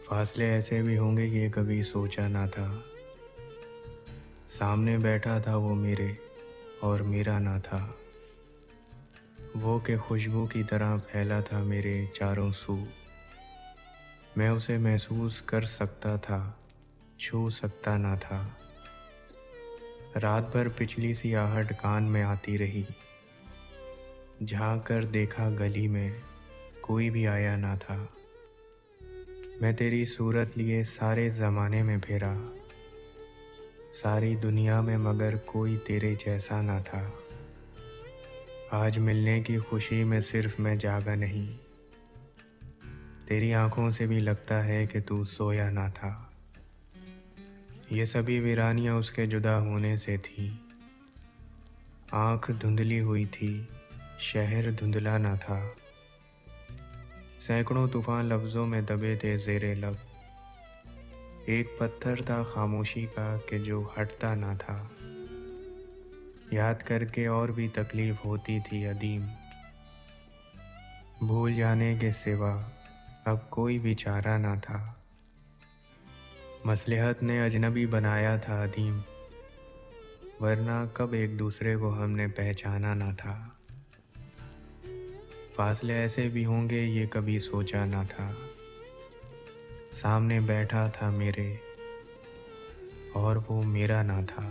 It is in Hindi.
फासले ऐसे भी होंगे ये कभी सोचा ना था। सामने बैठा था वो मेरे और मेरा ना था। वो के खुशबू की तरह फैला था मेरे चारों सू। मैं उसे महसूस कर सकता था, छू सकता ना था। रात भर पिछली सी आहट कान में आती रही। झांक कर देखा गली में, कोई भी आया ना था। मैं तेरी सूरत लिए सारे ज़माने में फेरा, सारी दुनिया में, मगर कोई तेरे जैसा ना था। आज मिलने की खुशी में सिर्फ मैं जागा नहीं, तेरी आंखों से भी लगता है कि तू सोया ना था। ये सभी वीरानियां उसके जुदा होने से थी। आंख धुंधली हुई थी, शहर धुंधला ना था। सैकड़ों तूफान लफ्ज़ों में दबे थे ज़ेरे लब। एक पत्थर था खामोशी का कि जो हटता ना था। याद करके और भी तकलीफ होती थी अदीम। भूल जाने के सिवा अब कोई भी चारा ना था। मसलहत ने अजनबी बनाया था अदीम, वरना कब एक दूसरे को हमने पहचाना ना था। फासले ऐसे भी होंगे ये कभी सोचा ना था। सामने बैठा था मेरे और वो मेरा ना था।